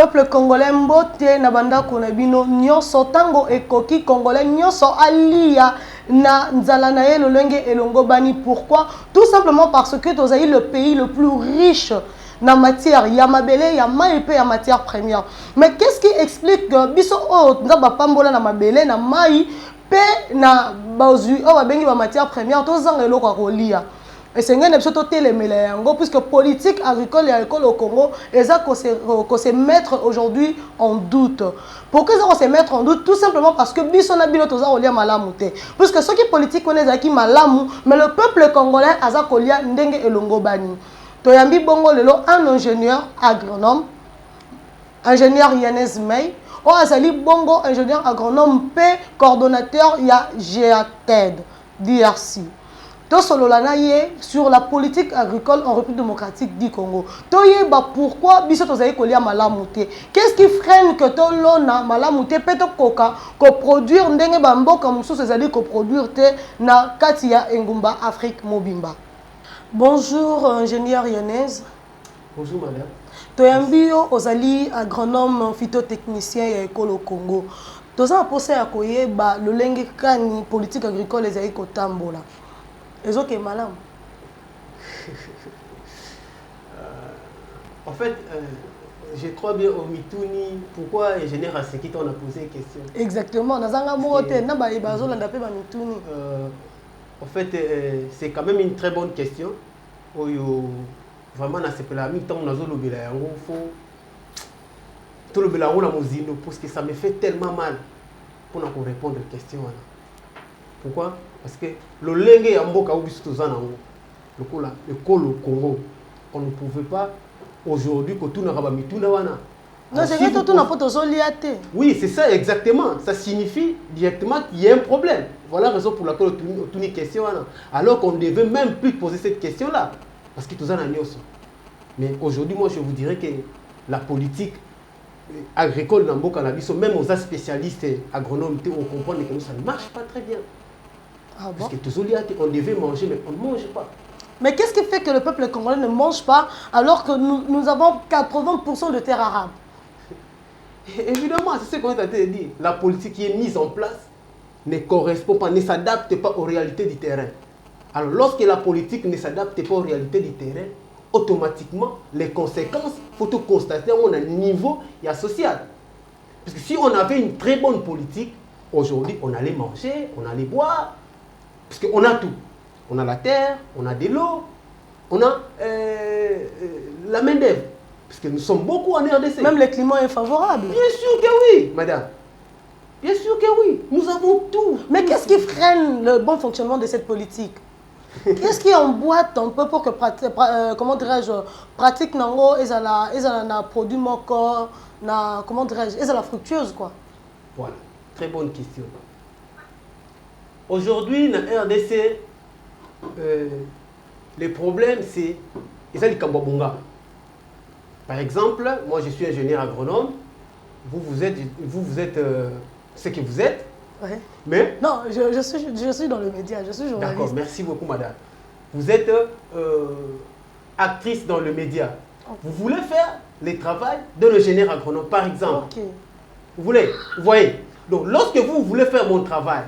Peuple congolais mbote na banda konabino nyonso tango ekoki congolais nyonso alia na nzala na ye lolenge elongo bani. Pourquoi? Tout simplement parce que tu as le pays le plus riche na matière ya mabele ya mai pe ya matière première. Mais qu'est-ce qui explique que biso o nzaba pambola na mabele na mai pe na bazui o babengi ba matière première to zanga eloko akolia? Et c'est un épisode télémélango puisque politique agricole et alcool au Congo, et ça qu'on se mettre aujourd'hui en doute. Pourquoi ça qu'on se mettre en doute? Tout simplement parce que bisona bilotoza olia malamute. Puisque ceux qui politique connaissent qui malamu, mais le peuple congolais aza kolia ndenge elongo bani. Toyambi bongo lelo un ingénieur agronome, ingénieur Yanez May, ou azali bongo ingénieur agronome P coordonnateur ya GATED DRC. Sur la politique agricole en République démocratique du Congo. Pourquoi qu'est-ce qui freine que tolona malamute peto koka ko produire ndenge bambo comme sous ces alliés ko produire na katia engumba Afrique mobimba. Bonjour ingénieur Yanez. Bonjour madame. Toyambio ozali agronome phytotechnicien ya école au Congo. Toza posé à koyeba le lenge kani politique agricole ezali ko tambola. Les autres malades. En fait, je crois bien au Mitouni. Pourquoi ingénieur Aseki on a posé une question? Exactement. En fait, c'est quand même une très bonne question. Vraiment, c'est pour la mi-temps, on a tout le bélaron à Mozino parce que ça me fait tellement mal pour nous répondre à la question. Pourquoi? Parce que le lengue yamboka ubisutozana le Congo, on ne pouvait pas aujourd'hui que tout n'a pas mis tout wana. Non, c'est que tout n'a pas de. Oui, c'est ça exactement. Ça signifie directement qu'il y a un problème. Voilà la raison pour laquelle on a une question. Alors qu'on ne devait même plus poser cette question-là. Parce que tout ça n'a pas. Mais aujourd'hui, moi, je vous dirais que la politique agricole dans le cannabis, même aux spécialistes agronomes, on comprend que ça ne marche pas très bien. Ah bon? Parce que tous on devait manger, mais on ne mange pas. Mais qu'est-ce qui fait que le peuple congolais ne mange pas alors que nous avons 80% de terres arabes? Évidemment, c'est ce qu'on a dit. La politique qui est mise en place ne correspond pas, ne s'adapte pas aux réalités du terrain. Alors, lorsque la politique ne s'adapte pas aux réalités du terrain, automatiquement, les conséquences, il faut tout constater, on a un niveau social. Parce que si on avait une très bonne politique, aujourd'hui, on allait manger, on allait boire, parce qu'on a tout. On a la terre, on a de l'eau, on a la main-d'œuvre. Parce que nous sommes beaucoup en RDC. Même le climat est favorable. Bien sûr que oui, madame. Bien sûr que oui. Nous avons tout. Mais qu'est-ce qui freine le bon fonctionnement de cette politique? Qu'est-ce qui emboîte un peu pour que comment dirais-je, pratique nango et ça na produit mon corps, na comment dirais-je, et ça la fructueuse quoi. Voilà, très bonne question. Aujourd'hui, dans la RDC, le problème c'est les Kambabunga. Par exemple, moi je suis ingénieur agronome, vous êtes ce que vous êtes. Ouais. Mais non, je suis dans le média, je suis journaliste. D'accord, merci beaucoup madame. Vous êtes actrice dans le média. Okay. Vous voulez faire le travail de l'ingénieur agronome, par exemple. Okay. Vous voyez. Donc lorsque vous voulez faire mon travail,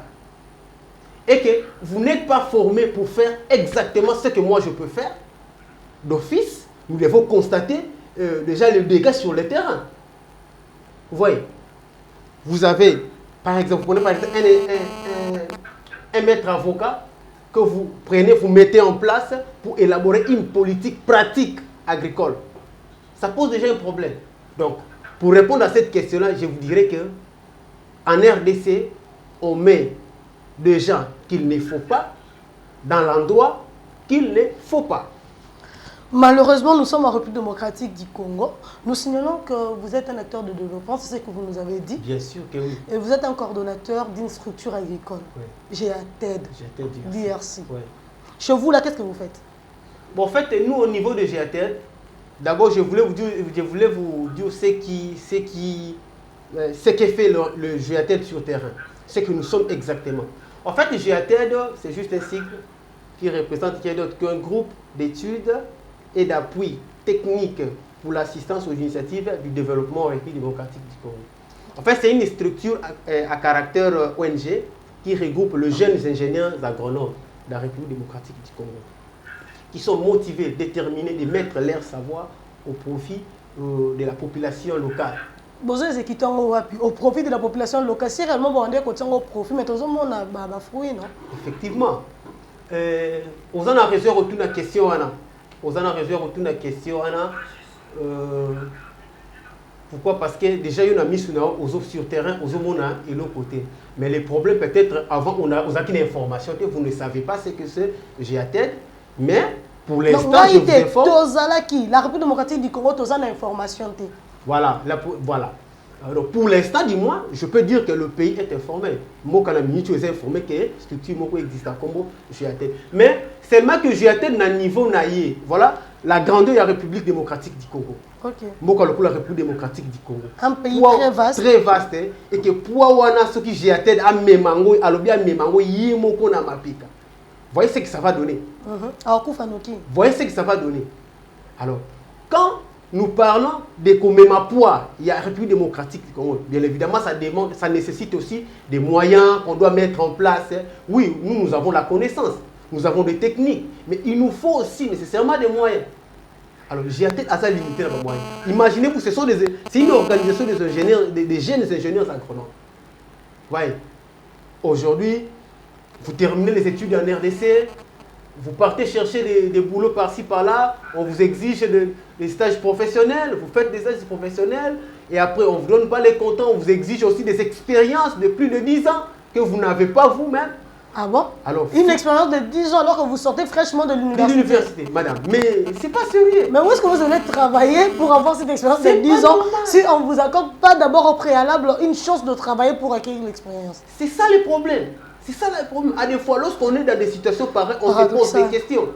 et que vous n'êtes pas formé pour faire exactement ce que moi je peux faire, d'office, nous devons constater déjà les dégâts sur le terrain. Vous voyez, vous avez, par exemple, vous prenez par exemple un maître avocat que vous prenez, vous mettez en place pour élaborer une politique pratique agricole. Ça pose déjà un problème. Donc, pour répondre à cette question-là, je vous dirais que en RDC, on met des gens qu'il ne faut pas dans l'endroit qu'il ne faut pas. Malheureusement, nous sommes en République démocratique du Congo. Nous signalons que vous êtes un acteur de développement, c'est ce que vous nous avez dit. Bien sûr que oui. Et vous êtes un coordonnateur d'une structure agricole. Oui. GATED. DRC. Oui. Chez vous, là, qu'est-ce que vous faites? Bon, en fait, nous, au niveau de GATED, d'abord, je voulais vous dire ce que fait le GATED sur terrain. Ce que nous sommes exactement. En fait, le GATED, c'est juste un cycle qui représente qu'un groupe d'études et d'appui technique pour l'assistance aux initiatives du développement en République démocratique du Congo. En fait, c'est une structure à caractère ONG qui regroupe les jeunes ingénieurs agronomes de la République démocratique du Congo, qui sont motivés, déterminés de mettre leur savoir au profit de la population locale. Au profit de la population locale, si réellement on est au profit, mais tout le monde a fruit, non? Effectivement. Aux en a raison autour de la question, pourquoi? Parce que déjà il y a mis sur terrain, aux hommes et l'autre côté. Mais les problèmes peut-être avant on a une information que vous ne savez pas ce que c'est GIATED, mais pour l'instant je vous informe. La République démocratique du Congo a une information. Voilà, voilà. Alors pour l'instant, dis-moi, je peux dire que le pays est informé. Moi, quand je suis informé que la structure existe à Congo, GIATED. Mais c'est moi que GIATED n'a niveau naïe. Voilà la grandeur de la République démocratique du Congo. Ok. Moi, quand la République démocratique du Congo. Un pays très vaste. Très vaste. Et que pour ce qui GIATED a memango, yimoko na mapika. Voyez ce que ça va donner. Voyez ce que ça va donner. Alors, quand nous parlons de Komemapua, il y a la République démocratique du Congo. Bien évidemment, ça nécessite aussi des moyens qu'on doit mettre en place. Oui, nous avons la connaissance, nous avons des techniques, mais il nous faut aussi nécessairement des moyens. Alors, j'ai à ça limité dans les moyens. Imaginez-vous, c'est une organisation des ingénieurs, des jeunes ingénieurs agronomes. Voyez, aujourd'hui, vous terminez les études en RDC, vous partez chercher des boulots par-ci, par-là, on vous exige des stages professionnels, vous faites des stages professionnels, et après on ne vous donne pas les comptes, on vous exige aussi des expériences de plus de 10 ans que vous n'avez pas vous-même. Ah bon? Alors, une expérience de 10 ans alors que vous sortez fraîchement de l'université. De l'université, madame. Mais c'est pas sérieux. Mais où est-ce que vous allez travailler pour avoir cette expérience de 10 ans si on ne vous accorde pas d'abord au préalable une chance de travailler pour acquérir l'expérience? C'est ça le problème. C'est ça le problème. À des fois, lorsqu'on est dans des situations pareilles, on se pose des questions.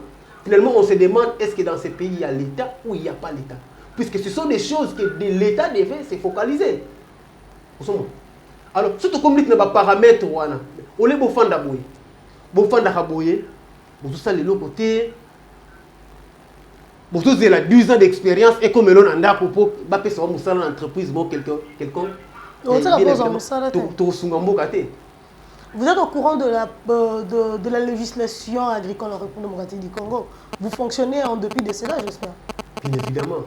Finalement, on se demande est-ce que dans ces pays, il y a l'État ou il n'y a pas l'État? Puisque ce sont des choses que l'État devait se focaliser. Alors, surtout comme il n'y a pas de paramètres, on est beau fan d'aboué. Beau fan d'aboué, vous savez l'autre côté. Vous avez 12 ans d'expérience et comme l'on a pour faire une entreprise, quelqu'un. Vous êtes au courant de la législation agricole en République démocratique du Congo. Vous fonctionnez en dépit de cela, j'espère. Bien évidemment.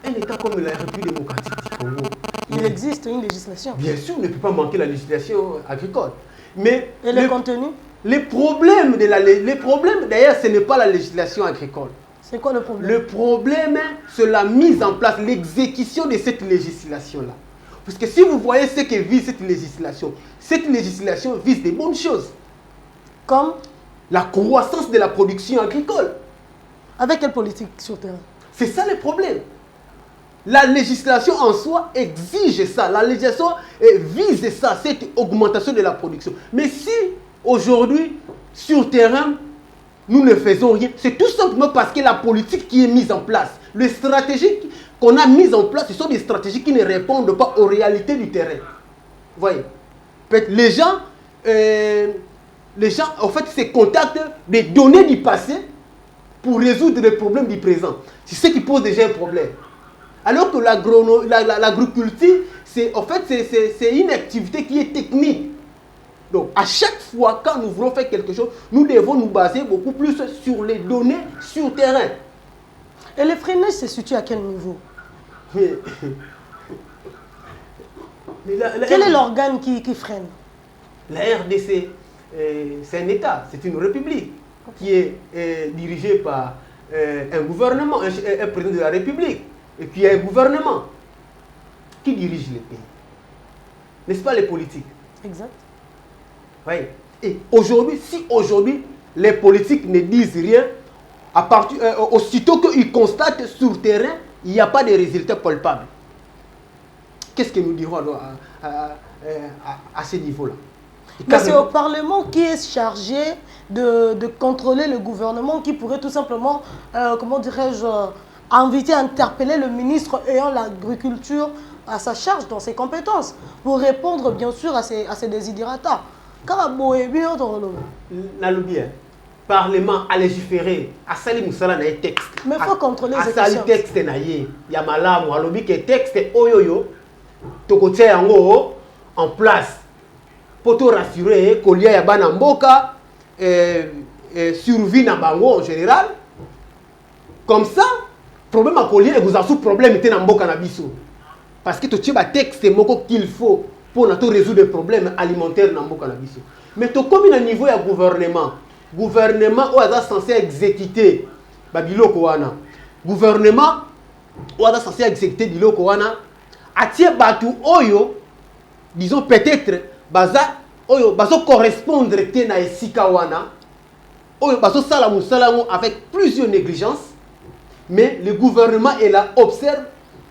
Un État comme la République démocratique du Congo. Il existe une législation. Bien sûr, il ne peut pas manquer la législation agricole. Mais et le contenu? Les problèmes, d'ailleurs, ce n'est pas la législation agricole. C'est quoi le problème? Le problème, c'est la mise en place, l'exécution de cette législation-là. Parce que si vous voyez ce que vise cette législation vise des bonnes choses. Comme la croissance de la production agricole. Avec quelle politique sur terrain? C'est ça le problème. La législation en soi exige ça. La législation vise ça, cette augmentation de la production. Mais si aujourd'hui, sur terrain, nous ne faisons rien, c'est tout simplement parce que la politique qui est mise en place, les stratégies qu'on a mises en place, ce sont des stratégies qui ne répondent pas aux réalités du terrain. Vous voyez? Les gens, en fait, se contactent des données du passé pour résoudre les problèmes du présent. C'est ce qui pose déjà un problème. Alors que l'agriculture, en fait, c'est une activité qui est technique. Donc, à chaque fois, quand nous voulons faire quelque chose, nous devons nous baser beaucoup plus sur les données sur terrain. Et le freinage se situe à quel niveau? Quel est l'organe qui freine? La RDC, c'est un État, c'est une république qui est dirigée par un gouvernement, un président de la République. Et puis il y a un gouvernement qui dirige le pays. N'est-ce pas les politiques? Exact. Oui. Et aujourd'hui, si aujourd'hui les politiques ne disent rien, aussitôt qu'ils constatent sur terrain, il n'y a pas de résultats palpables. Qu'est-ce que nous dirons à ce niveau-là? Mais c'est au Parlement qui est chargé de contrôler le gouvernement, qui pourrait tout simplement, comment dirais-je, inviter à interpeller le ministre ayant l'agriculture à sa charge dans ses compétences, pour répondre bien sûr à ses désidératas. Parlement a légiféré, a sali musala na texte. Mais il faut contrôler les exécutions. A sali texte na ye, ya malamu, alobi ke texte oyoyo, tokotia yango en place. Pour te rassurer, kolia ya bana mboka, survie na bango en général. Comme ça, problème à kolia, vous avez problème était na mboka na biso. Parce que tu as un texte qu'il faut pour résoudre les problèmes alimentaires dans mboka na biso. Mais to comme na niveau ya gouvernement où est censé exécuter babiloko wana. Gouvernement où est censé exécuter biloko wana atie batu oyo disons peut-être baza oyo bazo correspondre te na esika wana oyo bazo sala musala avec plusieurs négligences, mais le gouvernement est là observe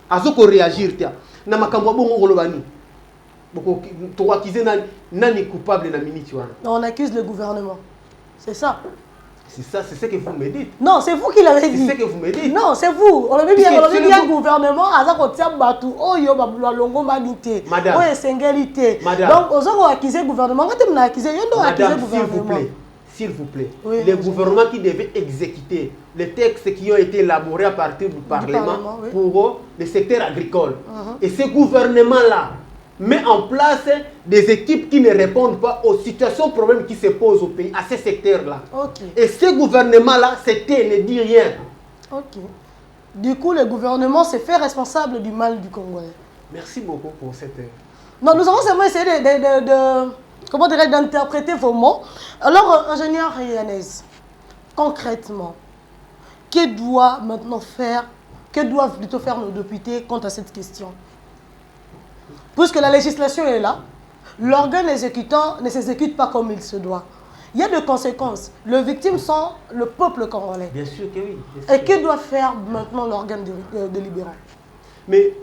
azoko réagir tia na makambo bongo ngolobani boko to accuser nani coupable na minute wana. On accuse le gouvernement. C'est ça. C'est ça, c'est ce que vous me dites. Non, c'est vous qui l'avez dit. C'est ce que vous me dites. Non, c'est vous. On avait bien le gouvernement azako tia batu oyo ba longo manité. Oyo sengalité. Donc ozoko accuser gouvernement, quand tu m'as accusé, yo ndo accuser gouvernement. S'il vous plaît, oui, les gouvernements qui devaient exécuter les textes qui ont été élaborés à partir du Parlement oui. Pour le secteur agricole. Et ce gouvernement-là met en place des équipes qui ne répondent pas aux situations, problèmes qui se posent au pays, à ces secteurs-là. Okay. Et ce gouvernement-là, c'était ne dit rien. Ok. Du coup, le gouvernement s'est fait responsable du mal du Congolais. Merci beaucoup pour cette... Non, nous avons seulement essayé comment dirais-je, d'interpréter vos mots. Alors, ingénieur Yanez, concrètement, que doit maintenant faire, que doivent plutôt faire nos députés quant à cette question? Puisque la législation est là, l'organe exécutant ne s'exécute pas comme il se doit. Il y a des conséquences. Les victimes sont le peuple congolais. Bien sûr que oui. Et que doit faire maintenant l'organe délibérant? Mais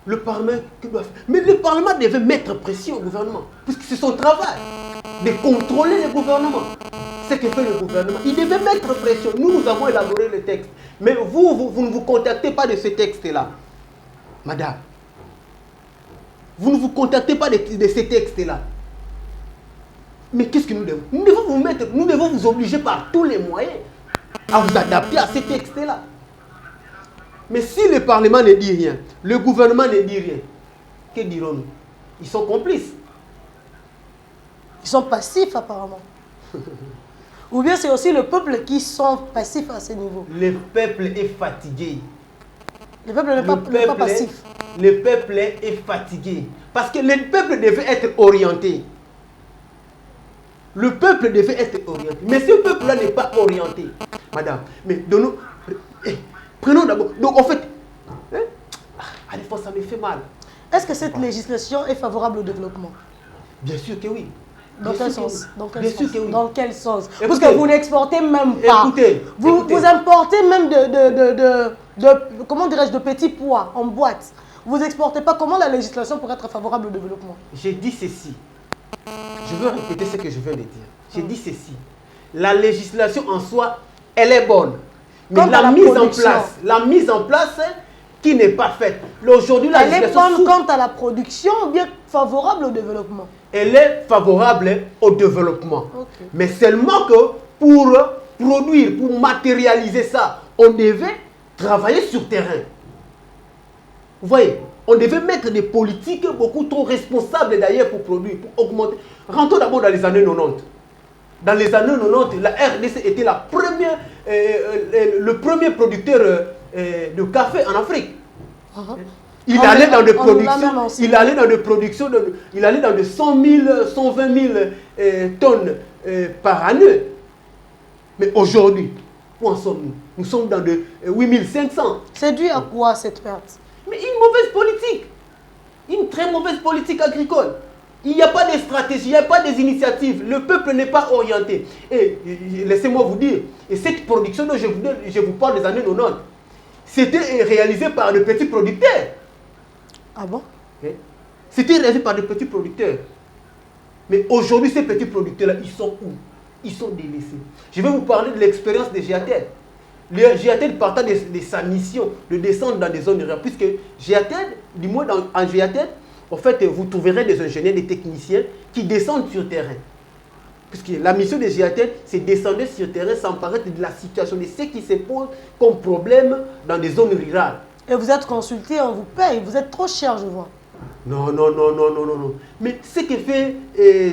le Parlement, que doit faire? Mais le Parlement devait mettre pression au gouvernement, puisque c'est son travail de contrôler le gouvernement. Ce que fait le gouvernement, il devait mettre pression. Nous avons élaboré le texte. Mais vous ne vous contactez pas de ce texte-là. Madame, vous ne vous contactez pas de ces textes-là. Mais qu'est-ce que nous devons? Nous devons vous obliger par tous les moyens à vous adapter à ces textes-là. Mais si le Parlement ne dit rien, le gouvernement ne dit rien, que dirons-nous? Ils sont complices. Ils sont passifs apparemment. Ou bien c'est aussi le peuple qui sont passifs à ce niveau. Le peuple est fatigué. Le peuple n'est pas passif. Le peuple est fatigué. Parce que le peuple devait être orienté. Le peuple devait être orienté. Mais ce peuple-là n'est pas orienté. Madame, mais prenons d'abord. Donc en fait, à des fois ça me fait mal. Est-ce que cette législation est favorable au développement? Bien sûr que oui. Dans quel sens? Bien sûr que oui. Dans quel sens? Écoutez, parce que vous n'exportez même pas. Vous importez même comment dirais-je, de petits pois en boîte. Vous n'exportez pas. Comment la législation pourrait être favorable au développement? J'ai dit ceci. Je veux répéter ce que je viens de dire. J'ai dit ceci. La législation en soi, elle est bonne. Mais la mise en place qui n'est pas faite. Aujourd'hui, la législation... Elle est bonne quant à la production ou bien favorable au développement? Elle est favorable au développement. Okay. Mais seulement que pour produire, pour matérialiser ça, on devait travailler sur terrain. Vous voyez, on devait mettre des politiques beaucoup trop responsables d'ailleurs pour produire, pour augmenter. Rentrons d'abord dans les années 90. Dans les années 90, la RDC était le premier producteur de café en Afrique. Il allait dans des productions, il allait dans de 100 000, 120 000 tonnes par année. Mais aujourd'hui, où en sommes-nous? Nous sommes dans de 8 500. C'est dû à quoi cette perte? Mais une mauvaise politique. Une très mauvaise politique agricole. Il n'y a pas de stratégie, il n'y a pas des initiatives. Le peuple n'est pas orienté. Et laissez-moi vous dire, et cette production dont je vous parle des années 90, c'était réalisé par de petits producteurs. Ah bon? C'était réalisé par de petits producteurs. Mais aujourd'hui, ces petits producteurs-là, ils sont où? Ils sont délaissés. Je vais vous parler de l'expérience de GIATED. Le GIATED partant de sa mission de descendre dans des zones rurales. Puisque GIATED, du moins en GIATED, en fait, vous trouverez des ingénieurs, des techniciens qui descendent sur le terrain. Puisque la mission des GAT, c'est descendre sur le terrain, s'emparer de la situation, de ce qui se pose comme problème dans des zones rurales. Et vous êtes consulté, on vous paye, vous êtes trop cher, je vois. Non. Mais ce que fait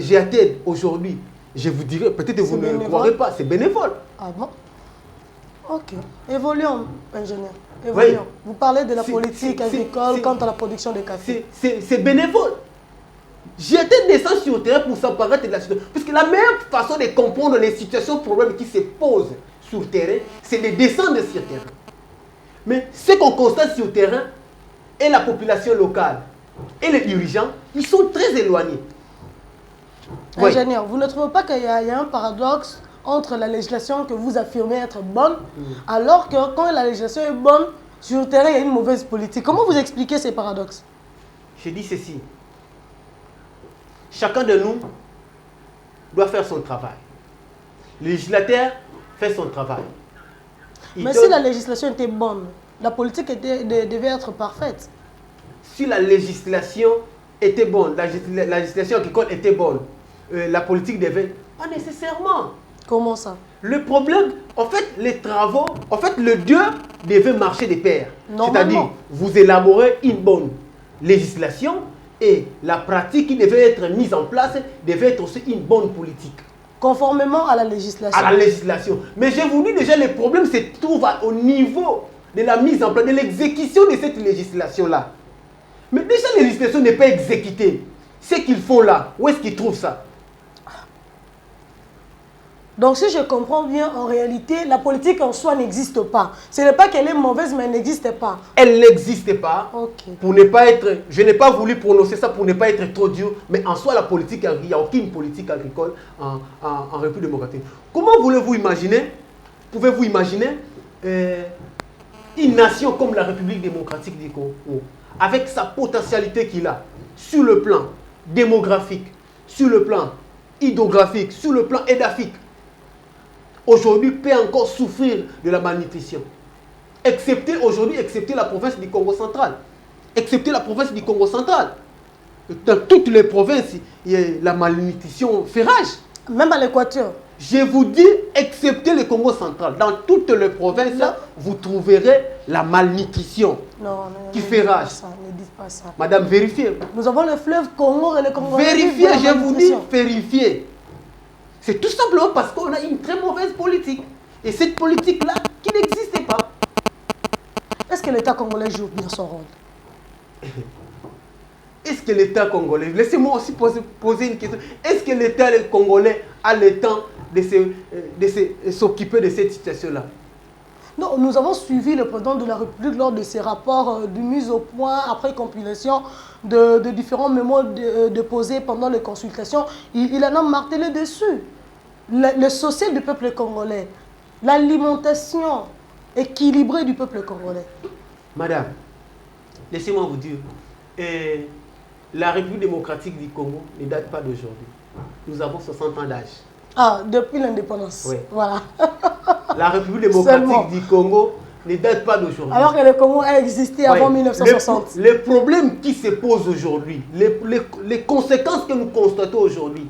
GAT aujourd'hui, je vous dirais, peut-être que vous ne le croirez pas, c'est bénévole. Ah bon? Ok. Évoluons, ingénieur. Évoluons. Oui. Vous parlez de la politique agricole quant à la production de café. C'est bénévole. J'étais descendu sur le terrain pour s'emparer de la situation. Parce que la meilleure façon de comprendre les situations, problèmes qui se posent sur le terrain, c'est de descendre sur le terrain. Mais ce qu'on constate sur le terrain, et la population locale, et les dirigeants, ils sont très éloignés. Ingénieur, vous ne trouvez pas qu'il y a un paradoxe entre la législation que vous affirmez être bonne, alors que quand la législation est bonne, sur le terrain, il y a une mauvaise politique? Comment vous expliquez ces paradoxes? Je dis ceci. Chacun de nous doit faire son travail. Le législateur fait son travail. Mais si la législation était bonne, la politique devait être parfaite. Si la législation était bonne, la législation agricole était bonne, la politique devait... Pas nécessairement. Comment ça? Le problème, en fait, les travaux, en fait, le Dieu devait marcher de pair. C'est-à-dire, vous élaborez une bonne législation et la pratique qui devait être mise en place devait être aussi une bonne politique. Conformément à la législation. À la législation. Mais je vous dis déjà, le problème se trouve au niveau de la mise en place, de l'exécution de cette législation-là. Mais déjà, la législation n'est pas exécutée. Ce qu'ils font là, où est-ce qu'ils trouvent ça? Donc si je comprends bien, en réalité, la politique en soi n'existe pas. Ce n'est pas qu'elle est mauvaise, mais elle n'existe pas. Elle n'existe pas. Okay. Pour ne pas être, je n'ai pas voulu prononcer ça pour ne pas être trop dur, mais en soi, la politique, il n'y a aucune politique agricole en République démocratique. Comment voulez-vous imaginer, pouvez-vous imaginer une nation comme la République démocratique du Congo, avec sa potentialité qu'il a, sur le plan démographique, sur le plan hydrographique, sur le plan édaphique, aujourd'hui peut encore souffrir de la malnutrition. Excepté la province du Congo central. Excepté la province du Congo central. Dans toutes les provinces, il y a la malnutrition fait rage. Même à l'Équateur. Je vous dis, excepté le Congo central, dans toutes les provinces, vous trouverez la malnutrition qui fait rage. Ne dites pas ça. Madame, vérifiez. Nous avons le fleuve Congo et le Congo. Vérifiez, je vous dis, vérifiez. C'est tout simplement parce qu'on a une très mauvaise politique. Et cette politique-là, qui n'existait pas. Est-ce que l'État congolais joue bien son rôle? Est-ce que l'État congolais, laissez-moi aussi poser une question. Est-ce que l'État congolais a le temps de s'occuper de cette situation-là? Non, nous avons suivi le président de la République lors de ses rapports de mise au point après compilation de différents mémos déposés pendant les consultations. Il en a martelé dessus. Le social du peuple congolais, l'alimentation équilibrée du peuple congolais. Madame, laissez-moi vous dire, la République démocratique du Congo ne date pas d'aujourd'hui. Nous avons 60 ans d'âge. Ah, depuis l'indépendance. Oui. Voilà. La République démocratique du Congo ne date pas d'aujourd'hui. Alors que le Congo a existé avant 1960. Les problèmes qui se posent aujourd'hui, les conséquences que nous constatons aujourd'hui,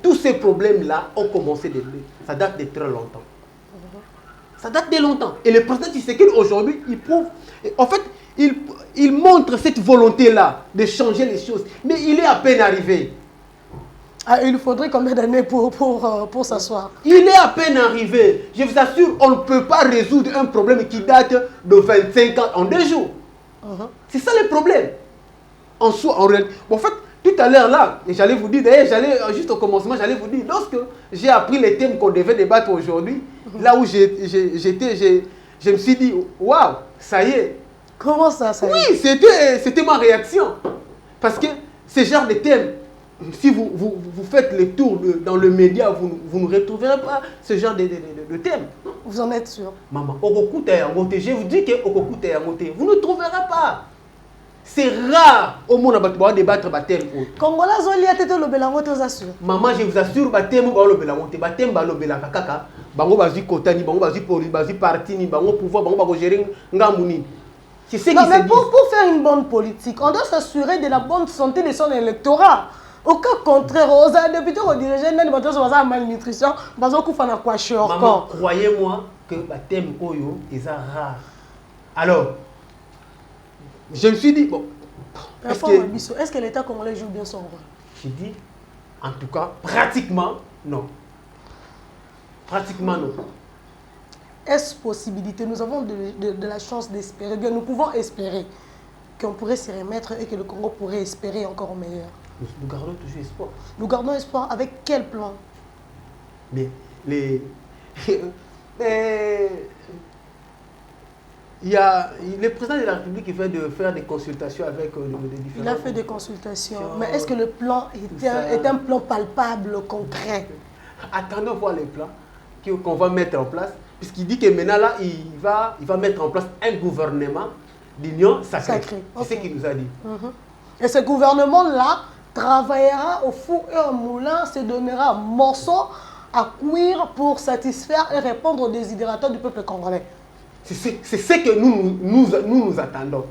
tous ces problèmes-là ont commencé ça date de très longtemps. Ça date de longtemps. Et le président Tshisekedi aujourd'hui, il prouve, en fait, il montre cette volonté-là de changer les choses. Mais il est à peine arrivé. Ah, il faudrait combien d'années pour s'asseoir? Il est à peine arrivé. Je vous assure, on ne peut pas résoudre un problème qui date de 25 ans en 2 jours. C'est ça le problème. En soi, en réalité. En fait, tout à l'heure là, et j'allais vous dire, d'ailleurs, juste au commencement, j'allais vous dire, lorsque j'ai appris les thèmes qu'on devait débattre aujourd'hui, là où j'étais, je me suis dit, waouh, ça y est. Comment ça, ça y est? Oui, c'était ma réaction. Parce que ce genre de thèmes, si vous faites les tours dans le média, vous ne retrouverez pas ce genre de thème. Vous en êtes sûr? Maman, je vous dis que vous ne trouverez pas. C'est rare au monde de débattre de thème. Congolais, maman, je vous assure, thème bango bazi kotani, bango bazi poli, bazi parti, bango pouvoir, bango bago gérer ngamuni. Non, mais pour faire une bonne politique, on doit s'assurer de la bonne santé de son électorat. Au cas contraire, aux députés, on dirigeait, nous avons la malnutrition, nous avons fait quoi cher. Maman, croyez-moi que le thème Oyo est rare. Alors, je me suis dit, bon, est-ce que l'État congolais joue bien son rôle? J'ai dit, en tout cas, pratiquement, non. Pratiquement, non. Est-ce possibilité? Nous avons de la chance d'espérer. Bien, nous pouvons espérer qu'on pourrait s'y remettre et que le Congo pourrait espérer encore meilleur. Nous gardons toujours espoir. Nous gardons espoir avec quel plan? Mais il y a le président de la République qui vient de faire des consultations avec les différents... Il a fait des consultations. Mais est-ce que le plan est un plan palpable, concret? Attendons voir les plans qu'on va mettre en place. Puisqu'il dit que maintenant, là, il va mettre en place un gouvernement d'union sacrée. C'est ce qu'il nous a dit. Et ce gouvernement-là travaillera au four et au moulin, se donnera un morceau à cuire pour satisfaire et répondre aux désidérateurs du peuple congolais. C'est ce que nous attendons.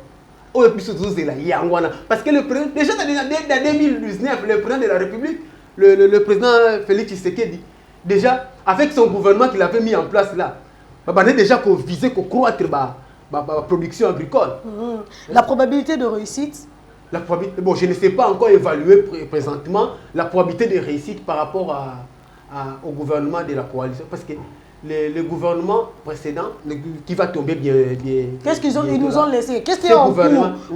Parce que déjà dans 2019, le président de la République, le président Félix Tshisekedi, déjà, avec son gouvernement qu'il avait mis en place là, il a déjà visé qu'on croître la production agricole. La probabilité de réussite? Bon, je ne sais pas encore évaluer présentement la probabilité de réussite par rapport au gouvernement de la coalition. Parce que le gouvernement précédent, qui va tomber bien... Qu'est-ce qu'ils nous ont laissé? Qu'est-ce qui est en cours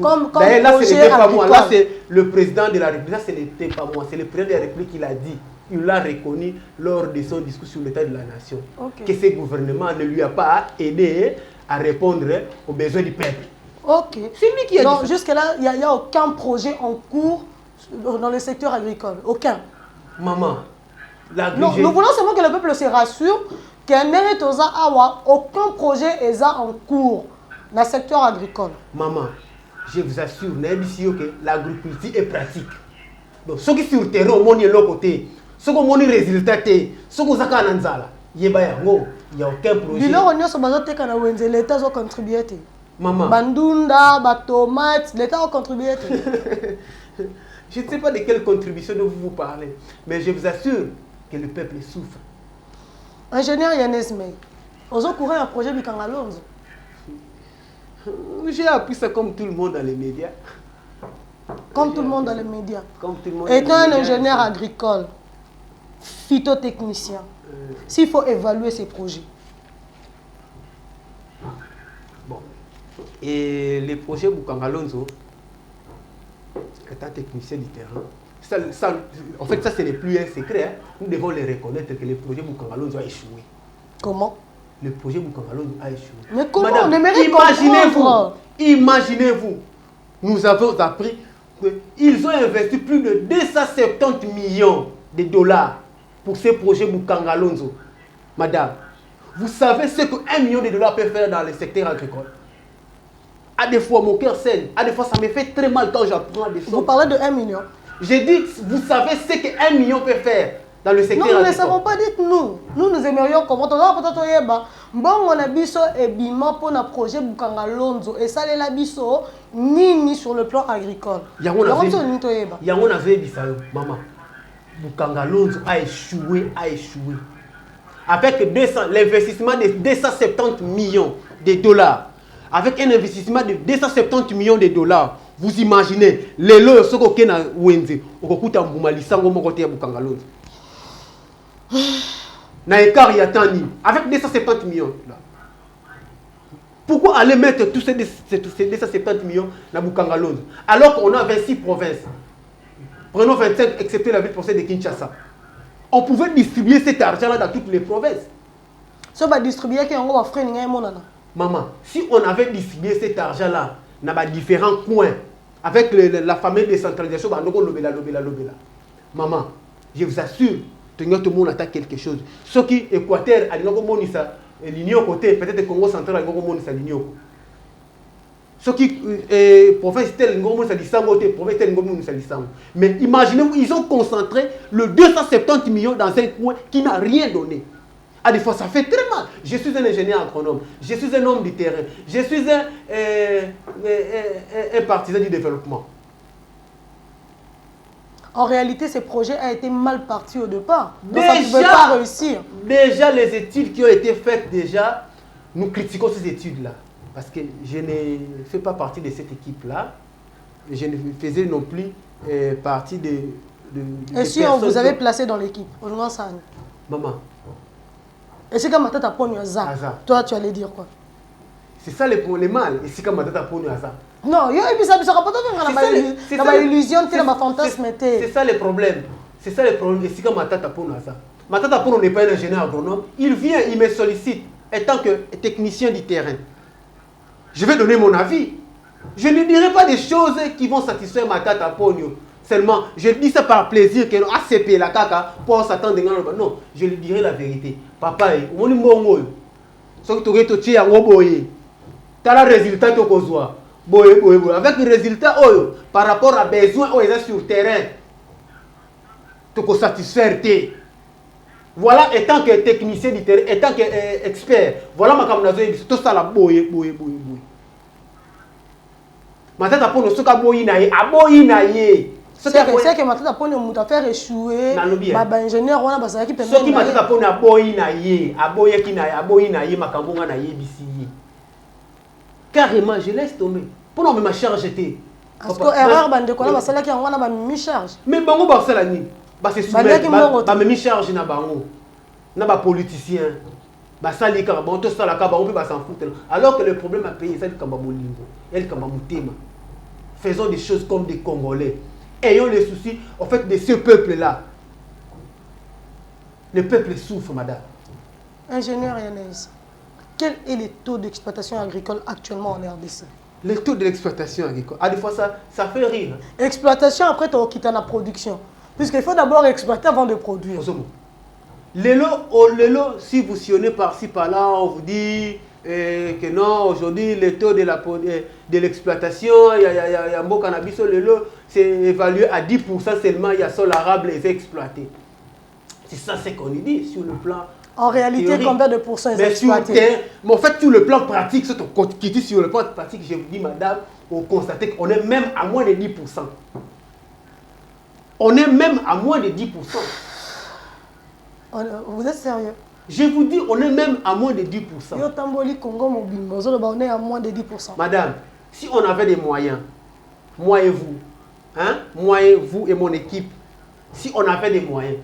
comme d'ailleurs, là, ce n'était pas moi. Là, c'est le président de la République. Là, ce n'était pas moi. C'est le président de la République qui l'a dit. Il l'a reconnu lors de son discours sur l'état de la nation. Que ce gouvernement ne lui a pas aidé à répondre aux besoins du peuple. Ok. C'est lui qui a dit ça. Jusque-là, il n'y a aucun projet en cours dans le secteur agricole. Aucun. Maman, non, nous voulons seulement que le peuple se rassure qu'il n'y a aucun projet en cours dans le secteur agricole. Maman, je vous assure, que l'agriculture est pratique. Donc, ceux qui sont sur le terrain, ils sont de côté. Ceux qui ont des résultats, ceux qui sont là, il n'y a aucun projet. L'État a contribué. Maman. Bandunda, tomates, l'État a contribué. Je ne sais pas de quelle contribution vous parlez, mais je vous assure que le peuple souffre. Ingénieur Yanez May, vous avez couru un projet Bikangalonzo. J'ai appris ça comme tout le monde dans les médias. Comme tout le monde dans les médias. Comme tout le monde. Étant un ingénieur agricole, phytotechnicien, s'il faut évaluer ces projets. Bon. Et les projets Bukangalonzo, étant technicien du terrain, en fait, ça, ce n'est plus un secret. Hein. Nous devons les reconnaître que le projet Bukangalonzo a échoué. Comment? Le projet Bukangalonzo a échoué. Mais comment? Madame, imaginez-vous, nous avons appris qu'ils ont investi plus de 270 millions de dollars pour ce projet Bukangalonzo. Madame, vous savez ce que 1 million de dollars peut faire dans le secteur agricole? À des fois, mon cœur saigne. À des fois, ça me fait très mal quand j'apprends des choses. Vous parlez de 1 million? J'ai dit, vous savez ce que 1 million peut faire dans le secteur agricole? Non, nous ne savons pas, dites-nous. Nous aimerions comment on a peut-être bon, on a biso et bima pour un projet Bukangalonzo et ça les biso ni sur le plan agricole. Il y a un avait dit ça, maman. Bukangalonzo a échoué. Avec l'investissement de 270 millions de dollars. Avec un investissement de 270 millions de dollars, vous imaginez, les lois sont OK na Wenze, okukuta mbumalisango mon côté à Bukangalonzo. Na écart il y a tant ni avec 270 millions là. Pourquoi aller mettre tous ces 270 millions dans Bukangalonzo alors qu'on a 26 provinces? Prenons 25 excepté la ville provinciale de Kinshasa. On pouvait distribuer cet argent là dans toutes les provinces. Ça va distribuer qui on va faire n'importe monana. Maman, si on avait distribué cet argent-là dans différents coins, avec la fameuse décentralisation, maman, je vous assure, tout le monde attend quelque chose. Ce qui Équateur a l'union côté, peut-être le Congo central a l'union. Ce qui province tel province tel mais imaginez-vous, ils ont concentré le 270 millions dans un coin qui n'a rien donné. À des fois, ça fait très mal. Je suis un ingénieur agronome, je suis un homme du terrain, je suis un partisan du développement. En réalité, ce projet a été mal parti au départ. Donc ça ne pouvait pas réussir. Déjà, les études qui ont été faites, déjà, nous critiquons ces études-là. Parce que je ne fais pas partie de cette équipe-là. Je ne faisais non plus partie de et si on vous avait placé dans l'équipe, maman. Et si comme tu as toi, tu allais dire quoi? C'est ça le mal. Et si comme tu as non, c'est ça l'illusion, c'est ma fantasme. C'est ça le problème. C'est ça le problème. Et si comme tu as ma tata Pono n'est pas un ingénieur agronome. Il vient, il me sollicite en tant que technicien du terrain. Je vais donner mon avis. Je ne dirai pas des choses qui vont satisfaire ma tata Pono. Seulement, je dis ça par plaisir que ACP la caca pour s'attendre. Non, je lui dirai la vérité. Papa, on est mongo. Ce que tu as dit, tu as le résultat de Kozwa. Avec le résultat, par rapport à besoin sur le terrain, tu peux satisfaire. Voilà, étant que technicien du terrain, étant que expert, voilà ma camarade, tout ça la boye. Ma tête a pour nous, ce qu'a boye naïe, a boye naïe. C'est que ma tête a pour nous, faire échouer. Ma ingénieur, on a besoin qui peut. Ce qui m'a tête a pour nous, a boye naïe, a boye naïe, ma cambonga naïe d'ici. Carrément, je laisse tomber. Pour nous, ma charge était. Parce que erreur, bande de quoi, ma salle qui a on a mis charge. Mais bango Barcelone, c'est soumettre, ma mis charge na bango, na ba politicien, ba sali ka bon to sala ka ba on peut pas s'en foutre. Alors que le problème à payer c'est le kamba bolingo, el kamba mutema. Faisons des choses comme des Congolais. Ayons les soucis en fait de ce peuple-là. Le peuple souffre, madame. Ingénieur Yanez, quel est le taux d'exploitation agricole actuellement en RDC? Le taux de l'exploitation agricole, des fois ça fait rire. Exploitation, après tu as quitté la production. Puisqu'il faut d'abord exploiter avant de produire. Lélo, si vous sionnez par-ci par-là, on vous dit que non, aujourd'hui le taux de l'exploitation, il y a un beau cannabis, Lélo, c'est évalué à 10% seulement, il y a sol arabe les exploités. C'est ça ce qu'on dit sur le plan. En réalité, théorique. Combien de pourcents est exploité? Mais en fait, sur le plan pratique, sur le plan pratique, je vous dis, madame, on constate qu'on est même à moins de 10%. On est même à moins de 10%. Vous êtes sérieux? Je vous dis, on est même à moins de 10%. On est à moins de 10%. Madame, si on avait des moyens, moi et vous, hein, moi et vous et mon équipe, si on avait des moyens,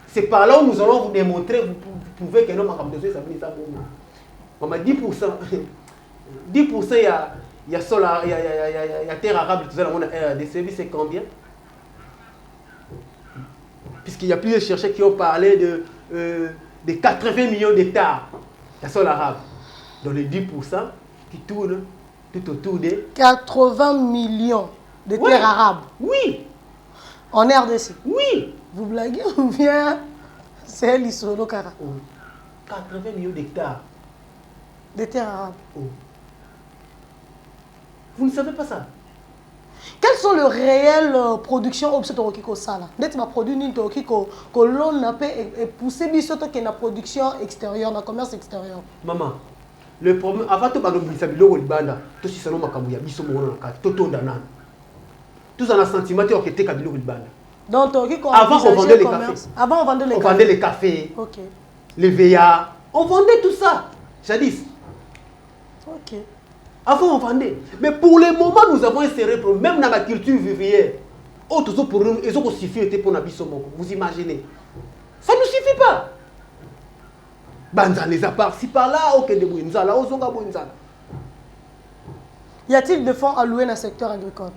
c'est par là où nous allons vous démontrer, vous pouvez que non, ma campagne, ça venait ça bon. 10%, 10%, il y a solar, il y a terre arabe, tout ça, on a des services, c'est combien? Puisqu'il y a plusieurs chercheurs qui ont parlé de 80 millions d'hectares, il y a sol arabe. Donc les 10% qui tournent tout autour des 80 millions de terres arabes. Oui. En RDC. Oui. Vous blaguez ou bien c'est l'Isolo Kara? 80 millions d'hectares. De terres arabes. Vous ne savez pas ça? Quelles sont les réelles productions obstétriques au Sala? D'être ma produit ni que l'on a poussé bisoto que la production extérieure, la commerce extérieur. Maman, le problème avant de parler de biloko libanda, tout si salon makambuya biso mongo na kati, toto ndana. Tout ça na sentiment que te biloko libanda. Donc avant on vendait les cafés. Avant on vendait les cafés. On vendait les cafés. OK. Les VA, on vendait tout ça. Jadis. OK. Avant on vendait. Mais pour le moment, nous avons inséré, même dans la culture vivrière, autres pour nous, ils ont suffi pour la bisomoko. Vous imaginez? Ça ne suffit pas. Banza les apparts, si par là, ok, de Bouinzala, Ozonga Bouinzala. Y a-t-il des fonds alloués dans le secteur agricole?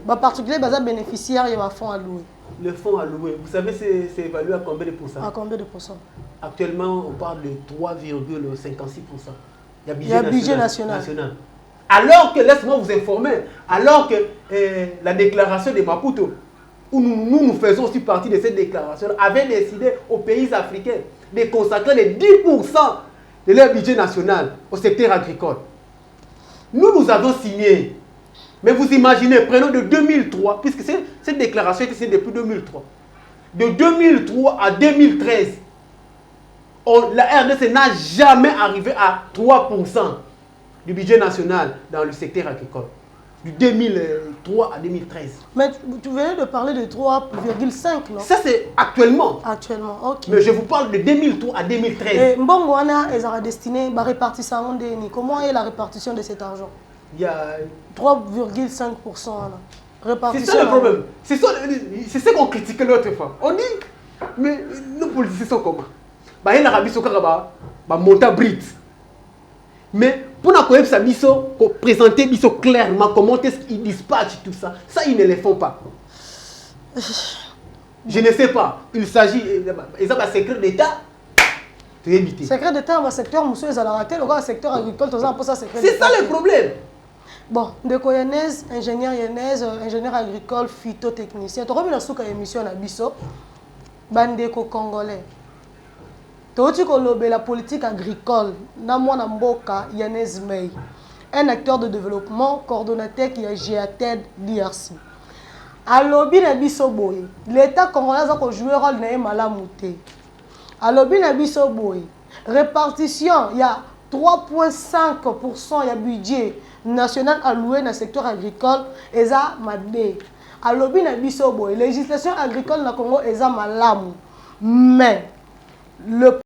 En particulier, les bénéficiaires, il y a un fonds alloué. Le fonds alloué, vous savez, c'est évalué à combien de pourcents? À combien de pourcents? Actuellement, on parle de 3,56%. Il y a budget national. Alors que, laisse-moi vous informer, alors que la déclaration de Maputo, où nous faisons aussi partie de cette déclaration, avait décidé aux pays africains de consacrer les 10% de leur budget national au secteur agricole. Nous avons signé. Mais vous imaginez, prenons de 2003, puisque cette déclaration était signée depuis 2003. De 2003 à 2013, la RDC n'a jamais arrivé à 3% du budget national dans le secteur agricole. du 2003 à 2013. Mais tu venais de parler de 3,5, non? Ça, c'est actuellement. Actuellement, ok. Mais je vous parle de 2003 à 2013. Et Mbongwana est destiné à répartir comment est la répartition de cet argent? Il y a 3,5%. C'est ça le problème. C'est ça qu'on critiquait l'autre fois. On dit, mais nos politiciens sont comment? Bah, il y a l'Arabie Saoudite qui monte à bride. Mais pour présenter clairement comment est-ce qu'ils dispatchent tout ça, ça ils ne le font pas. Je ne sais pas. Il s'agit d'un secret d'État. Secret d'État dans le secteur monsieur Zalaраté, le secteur agricole, c'est ça le problème. Bon, Ndeko Yanez, ingénieur agricole, phytotechnicien. Tu as remis une émission à Bisso, Bandeko Congolais. Tu as la politique agricole, Namwana Mboka Yanez Mei, un acteur de développement, coordonnateur qui a GATED DRC. À l'objet de Bisso Boy, l'État congolais a joué le rôle de Malamouté. À l'objet de Bisso Boy, répartition, il y a 3,5% de budget national alloué dans le secteur agricole, et ça, madé. À l'objet de Bisso Boy, législation agricole dans le Congo, et ça, malamu. Mais, le